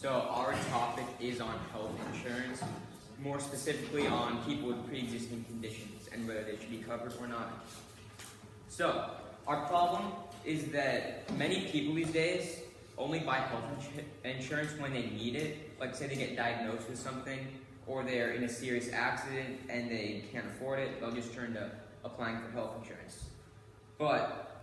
So our topic is on health insurance, more specifically on people with pre-existing conditions and whether they should be covered or not. So our problem is that many people these days only buy health insurance when they need it. Like say they get diagnosed with something or they're in a serious accident and they can't afford it, they'll just turn to applying for health insurance. But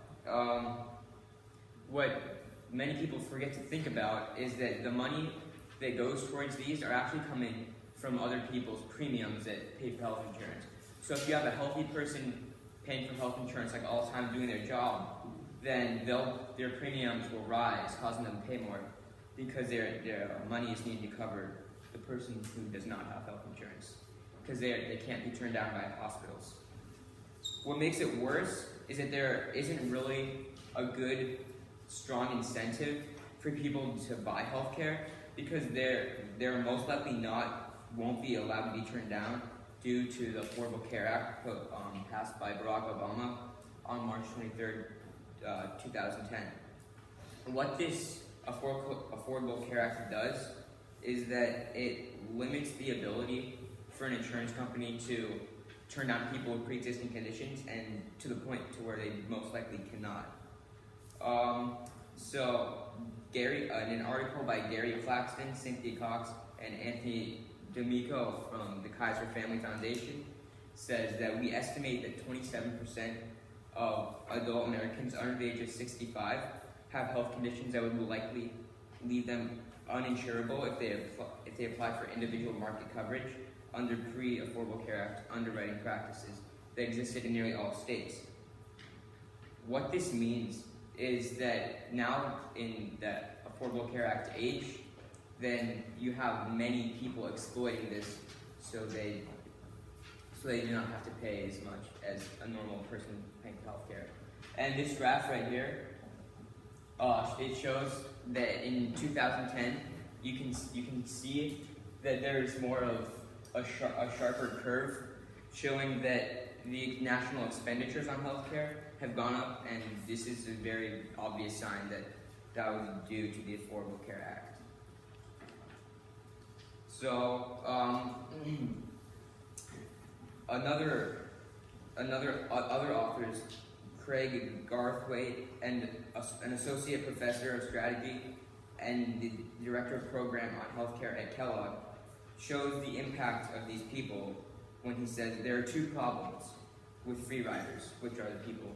what many people forget to think about is that the money that goes towards these are actually coming from other people's premiums that pay for health insurance. So if you have a healthy person paying for health insurance like all the time doing their job, then their premiums will rise, causing them to pay more because their money is needed to cover the person who does not have health insurance because they can't be turned down by hospitals. What makes it worse is that there isn't really a good, strong incentive for people to buy healthcare because they're most likely won't be allowed to be turned down due to the Affordable Care Act passed by Barack Obama on March 23rd, 2010. What this Affordable Care Act does is that it limits the ability for an insurance company to turn down people with pre-existing conditions and to the point to where they most likely cannot. In an article by Gary Claxton, Cynthia Cox, and Anthony D'Amico from the Kaiser Family Foundation says that we estimate that 27% of adult Americans under the age of 65 have health conditions that would likely leave them uninsurable if they apply for individual market coverage under pre-Affordable Care Act underwriting practices that existed in nearly all states. What this means is that now in the Affordable Care Act age, then you have many people exploiting this so they do not have to pay as much as a normal person paying for healthcare. And this graph right here, it shows that in 2010, you can see that there's more of a sharper curve showing that the national expenditures on healthcare have gone up, and this is a very obvious sign that was due to the Affordable Care Act. So, other authors, Craig Garthwaite, and an associate professor of strategy and the director of program on healthcare at Kellogg, shows the impact of these people when he says there are two problems with free riders, which are the people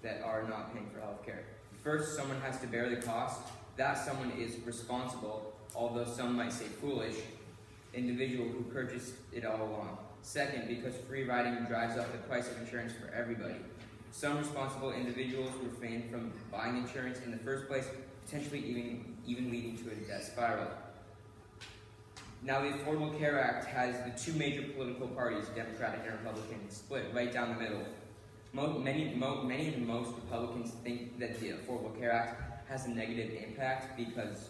that are not paying for healthcare. First, someone has to bear the cost. That someone is responsible, although some might say foolish, individual who purchased it all along. Second, because free riding drives up the price of insurance for everybody. Some responsible individuals refrain from buying insurance in the first place, potentially even leading to a death spiral. Now, the Affordable Care Act has the two major political parties, Democratic and Republican, split right down the middle. Many and most Republicans think that the Affordable Care Act has a negative impact because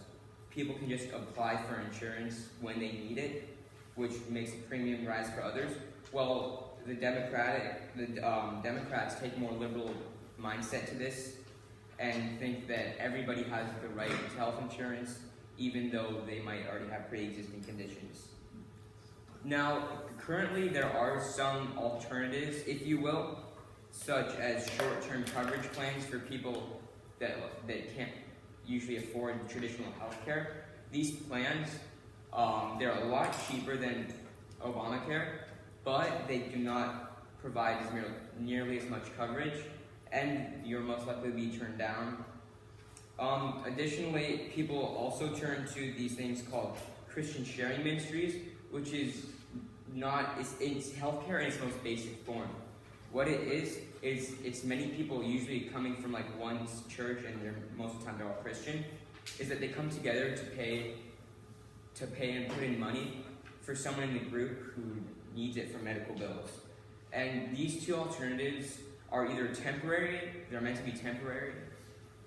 people can just apply for insurance when they need it, which makes the premium rise for others. Well, the Democrats take a more liberal mindset to this and think that everybody has the right to health insurance, even though they might already have pre-existing conditions. Now, currently there are some alternatives, if you will, such as short-term coverage plans for people that can't usually afford traditional health care. These plans, they're a lot cheaper than Obamacare, but they do not provide nearly as much coverage, and you're most likely to be turned down. Additionally, people also turn to these things called Christian sharing ministries, which is it's healthcare in its most basic form. What it is it's many people usually coming from like one church, and most of the time they're all Christian, is that they come together to pay and put in money for someone in the group who needs it for medical bills. And these two alternatives are either they're meant to be temporary,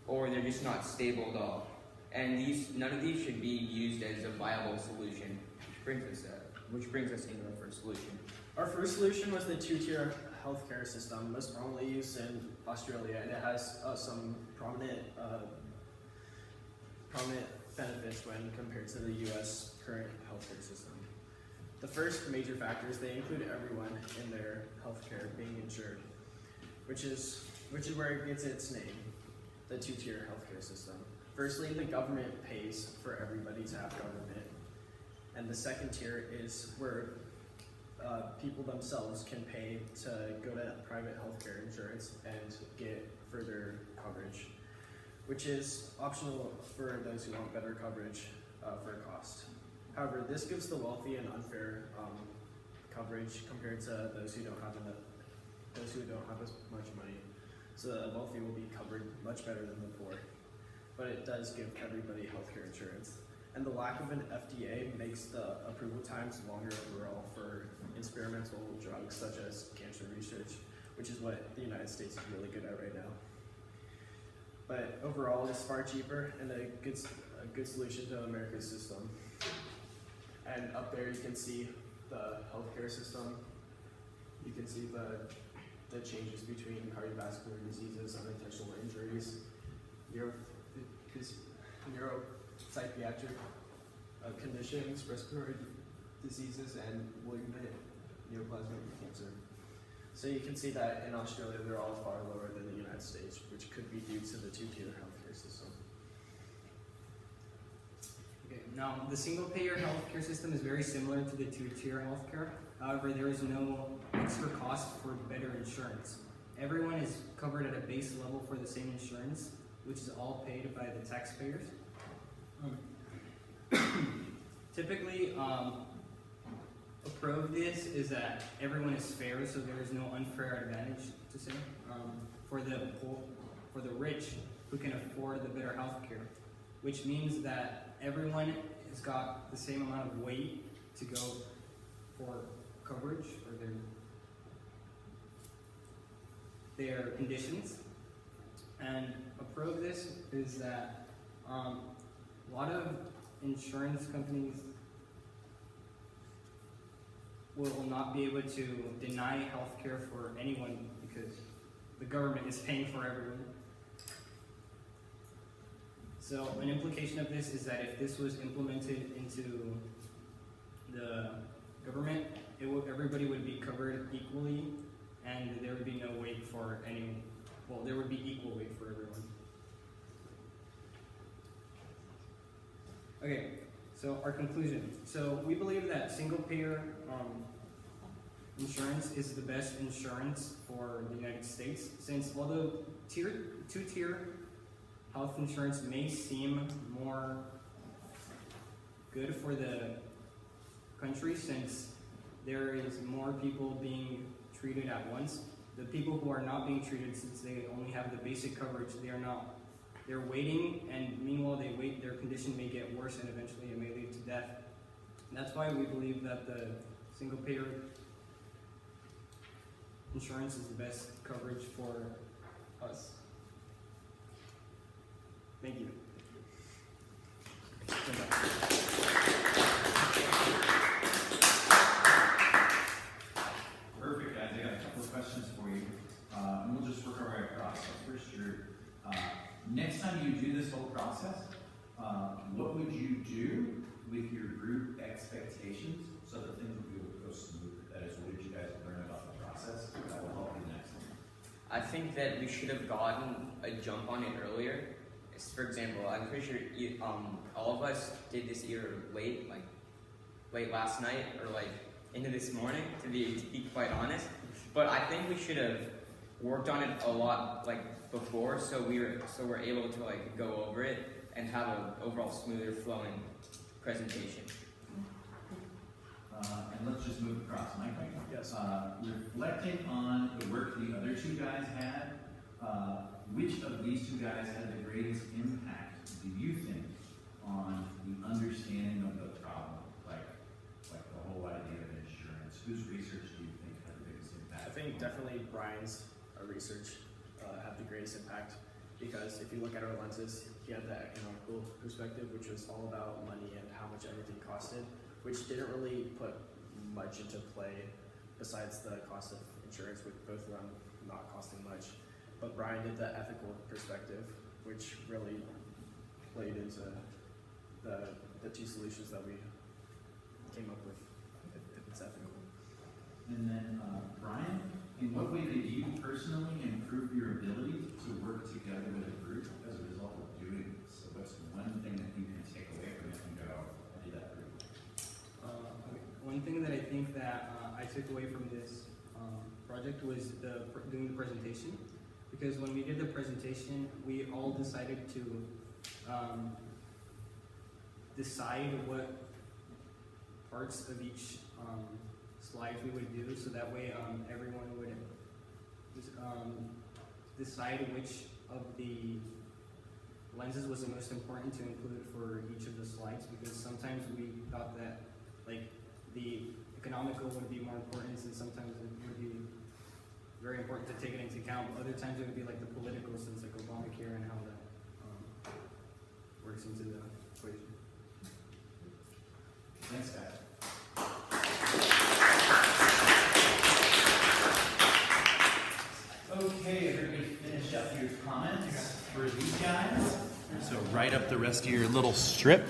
or they're just not stable at all. And none of these should be used as a viable solution, which brings us into our first solution. Our first solution was the two-tier healthcare system, most commonly used in Australia, and it has some prominent benefits when compared to the U.S. current healthcare system. The first major factor is they include everyone in their healthcare being insured, which is where it gets its name, the two-tier healthcare system. Firstly, the government pays for everybody to have government, and the second tier is where people themselves can pay to go to private healthcare insurance and get further coverage, which is optional for those who want better coverage for a cost. However, this gives the wealthy an unfair coverage compared to those who don't have as much money. So the wealthy will be covered much better than the poor, but it does give everybody healthcare insurance. And the lack of an FDA makes the approval times longer overall for experimental drugs such as cancer research, which is what the United States is really good at right now. But overall, it's far cheaper and a good solution to America's system. And up there you can see the healthcare system. You can see the changes between cardiovascular diseases, unintentional injuries, neuropsychiatric conditions, respiratory diseases, and malignant neoplastic cancer. So you can see that in Australia they're all far lower than the United States, which could be due to the two-tier healthcare system. Okay, now the single-payer healthcare system is very similar to the two-tier healthcare. However, there is no extra cost for better insurance. Everyone is covered at a base level for the same insurance, which is all paid by the taxpayers. Typically, a pro of this is that everyone is fair, so there is no unfair advantage to say for the rich who can afford the better healthcare, which means that everyone has got the same amount of weight to go for coverage for their conditions. And a pro of this is that a lot of insurance companies will not be able to deny health care for anyone because the government is paying for everyone. So an implication of this is that if this was implemented into the government, everybody would be covered equally, and there would be no weight for anyone. Well, there would be equal weight for everyone. Okay, so our conclusion. So we believe that single-payer insurance is the best insurance for the United States, since although two-tier health insurance may seem more good for the country, since there is more people being treated at once. The people who are not being treated, since they only have the basic coverage, they're waiting, and meanwhile they wait, their condition may get worse and eventually it may lead to death. And that's why we believe that the single-payer insurance is the best coverage for us. Thank you. Perfect, guys. I got a couple of questions for you. And we'll just work our way across. So first, next time you do this whole process, what would you do with your group expectations so that things will be able to go smooth? That is, what did you guys learn about the process that will help you next time? I think that we should have gotten a jump on it earlier. For example, I'm pretty sure all of us did this either late last night or into this morning, to be quite honest. But I think we should have worked on it a lot before, so we're able to go over it and have an overall smoother flowing presentation. And let's just move across. Mike? Yes. Reflecting on the work the other two guys had, which of these two guys had the greatest impact, do you think, on the understanding of the problem, like the whole idea of insurance? Whose research do you think had the biggest impact? I think definitely Brian's research had the greatest impact, because if you look at our lenses, he had the economical perspective, which was all about money and how much everything costed, which didn't really put much into play besides the cost of insurance, with both of them not costing much. But Brian did the ethical perspective, which really played into the two solutions that we came up with, if it's ethical. And then, Brian, in what way did you personally improve your ability to work together with a group as a result of doing this? So what's one thing that you can take away from it and go, I did that pretty well? Okay. One thing that I think that I took away from this project was doing the presentation, because when we did the presentation, we all decided to decide what parts of each slide we would do, so that way everyone would decide which of the lenses was the most important to include for each of the slides, because sometimes we thought that like the economical would be more important, and sometimes it would be very important to take it into account, but other times it would be like the political sense, like Obamacare and how that works into the equation. Thanks, guys. Okay, everybody finish up your comments for these guys. So write up the rest of your little strip.